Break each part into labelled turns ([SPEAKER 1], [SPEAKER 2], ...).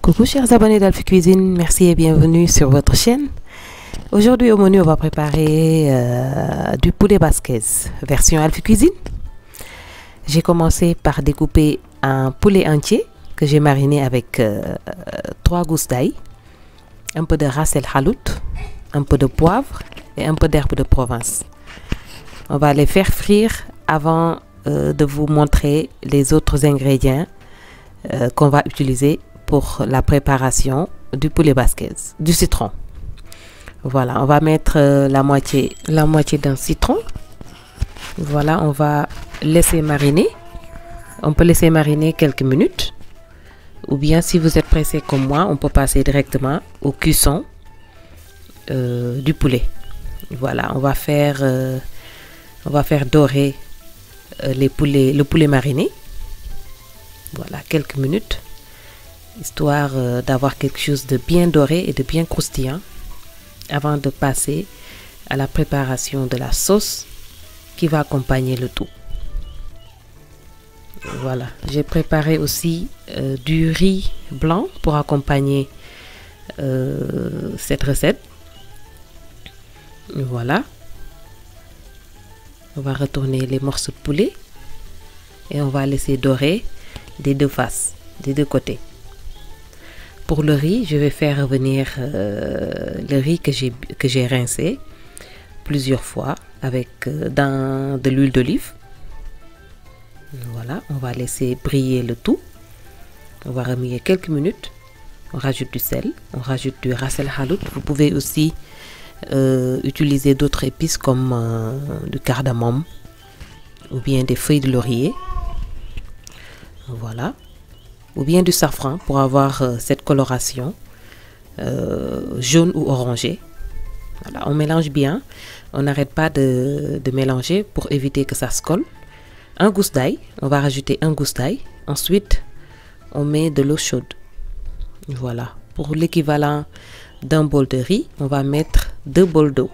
[SPEAKER 1] Coucou chers abonnés d'Alphie Cuisine, merci et bienvenue sur votre chaîne. Aujourd'hui au menu on va préparer du poulet basquez version Alphie Cuisine. J'ai commencé par découper un poulet entier que j'ai mariné avec 3 gousses d'ail, un peu de ras el hanout, un peu de poivre et un peu d'herbe de Provence. On va les faire frire avant de vous montrer les autres ingrédients qu'on va utiliser pour la préparation du poulet basquez, du citron. Voilà, on va mettre la moitié d'un citron. Voilà, on va laisser mariner. On peut laisser mariner quelques minutes. Ou bien si vous êtes pressé comme moi, on peut passer directement au cuisson du poulet. Voilà, on va faire dorer le poulet mariné. Voilà, quelques minutes, histoire d'avoir quelque chose de bien doré et de bien croustillant avant de passer à la préparation de la sauce qui va accompagner le tout. Voilà, j'ai préparé aussi du riz blanc pour accompagner cette recette. Voilà, on va retourner les morceaux de poulet et on va laisser dorer des deux faces, des deux côtés. Pour le riz, je vais faire revenir le riz que j'ai rincé plusieurs fois avec dans de l'huile d'olive. Voilà, on va laisser briller le tout. On va remuer quelques minutes. On rajoute du sel, on rajoute du ras el hanout. Vous pouvez aussi utiliser d'autres épices comme du cardamome ou bien des feuilles de laurier. Voilà, ou bien du safran pour avoir cette coloration jaune ou orangée. Voilà, on mélange bien, on n'arrête pas de mélanger pour éviter que ça se colle. Un gousse d'ail, on va rajouter un gousse d'ail. Ensuite, on met de l'eau chaude. Voilà, pour l'équivalent d'un bol de riz, on va mettre 2 bols d'eau.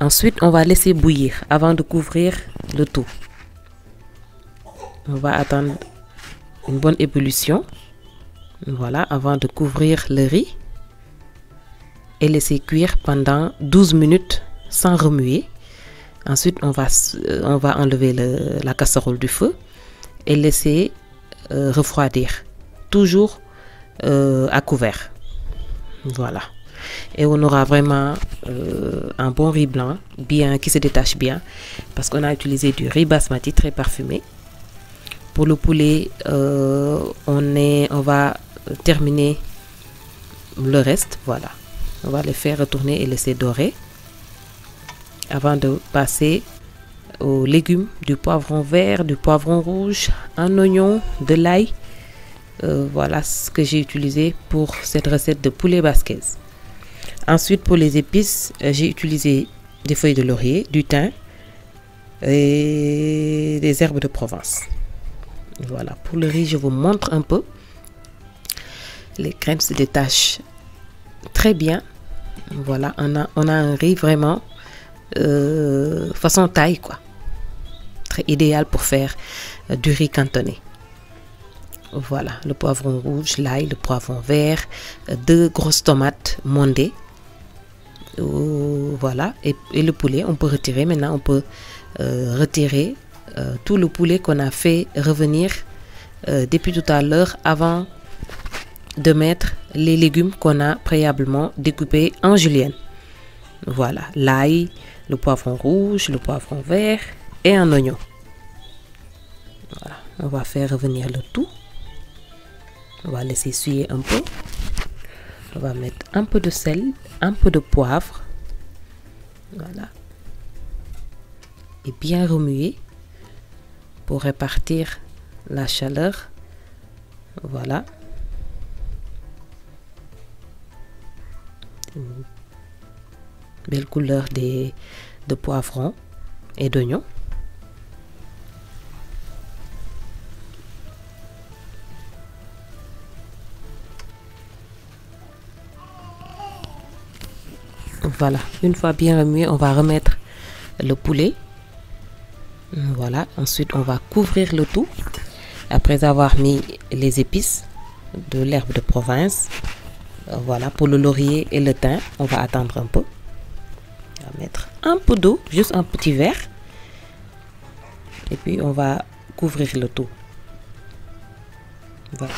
[SPEAKER 1] Ensuite, on va laisser bouillir avant de couvrir le tout. On va attendre une bonne ébullition, voilà, avant de couvrir le riz et laisser cuire pendant 12 minutes sans remuer. Ensuite, on va enlever la casserole du feu et laisser refroidir, toujours à couvert. Voilà, et on aura vraiment un bon riz blanc qui se détache bien parce qu'on a utilisé du riz basmati très parfumé. Pour le poulet, on va terminer le reste. Voilà, on va les faire retourner et laisser dorer avant de passer aux légumes, du poivron vert, du poivron rouge, un oignon, de l'ail. Voilà ce que j'ai utilisé pour cette recette de poulet basquez. Ensuite, pour les épices, j'ai utilisé des feuilles de laurier, du thym et des herbes de Provence. Voilà, pour le riz, je vous montre un peu. Les graines se détachent très bien. Voilà, on a un riz vraiment façon taille, quoi. Très idéal pour faire du riz cantonné. Voilà, le poivron rouge, l'ail, le poivron vert, 2 grosses tomates mondées. Voilà, et le poulet, on peut retirer. Maintenant, on peut retirer tout le poulet qu'on a fait revenir depuis tout à l'heure avant de mettre les légumes qu'on a préalablement découpés en julienne. Voilà, l'ail, le poivron rouge, le poivron vert et un oignon. Voilà, on va faire revenir le tout. On va laisser suer un peu. On va mettre un peu de sel, un peu de poivre. Voilà. Et bien remuer pour répartir la chaleur. Voilà. Une belle couleur de poivron et d'oignon. Voilà, une fois bien remué, on va remettre le poulet. Voilà, ensuite on va couvrir le tout après avoir mis les épices. de l'herbe de province. Voilà, pour le laurier et le thym, on va attendre un peu. On va mettre un peu d'eau, juste un petit verre. Et puis on va couvrir le tout. Voilà.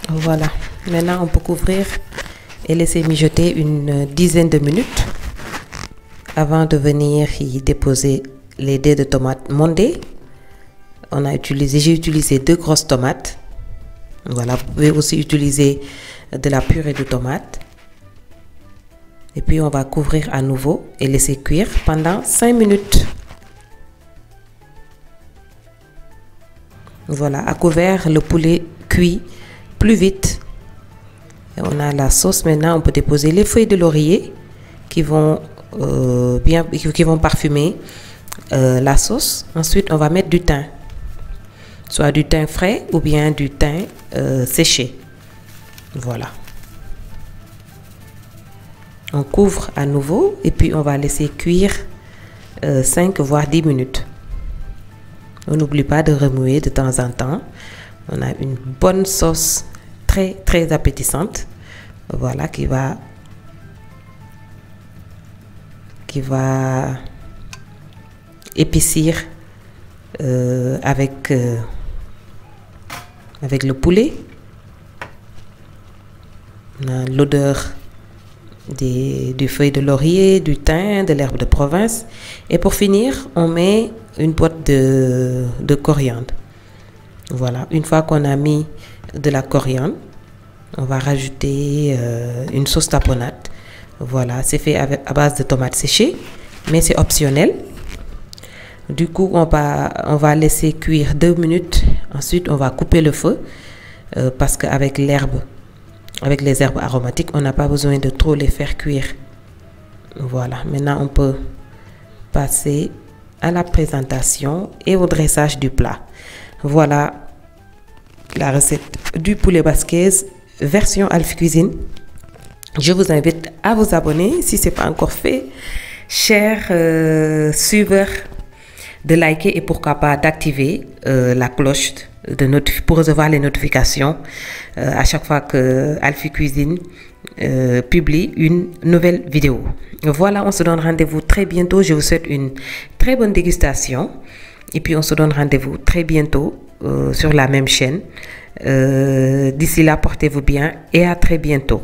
[SPEAKER 1] Voilà. Maintenant, on peut couvrir et laisser mijoter une dizaine de minutes avant de venir y déposer les dés de tomates mondés. J'ai utilisé 2 grosses tomates. Voilà, vous pouvez aussi utiliser de la purée de tomates. Et puis on va couvrir à nouveau et laisser cuire pendant 5 minutes. Voilà, à couvert, le poulet cuit plus vite. Et on a la sauce maintenant. On peut déposer les feuilles de laurier qui vont parfumer la sauce. Ensuite, on va mettre du thym, soit du thym frais ou bien du thym séché. Voilà. On couvre à nouveau et puis on va laisser cuire 5 voire 10 minutes. On n'oublie pas de remuer de temps en temps. On a une bonne sauce très appétissante. Voilà, qui va épaissir avec le poulet. On a l'odeur des feuilles de laurier, du thym, de l'herbe de province. Et pour finir, on met une boîte de coriandre. Voilà, une fois qu'on a mis de la coriandre, on va rajouter une sauce tapenade. Voilà, c'est fait à base de tomates séchées, mais c'est optionnel. Du coup, on va laisser cuire 2 minutes. Ensuite, on va couper le feu parce qu'avec les herbes aromatiques, on n'a pas besoin de trop les faire cuire. Voilà, maintenant on peut passer à la présentation et au dressage du plat. Voilà la recette du poulet basquez version Alphie Cuisine. Je vous invite à vous abonner si ce n'est pas encore fait, chers suiveurs, de liker et pourquoi pas d'activer la cloche pour recevoir les notifications à chaque fois que Alphie Cuisine publie une nouvelle vidéo. Voilà, on se donne rendez-vous très bientôt. Je vous souhaite une très bonne dégustation et puis on se donne rendez-vous très bientôt sur la même chaîne. D'ici là, portez-vous bien et à très bientôt.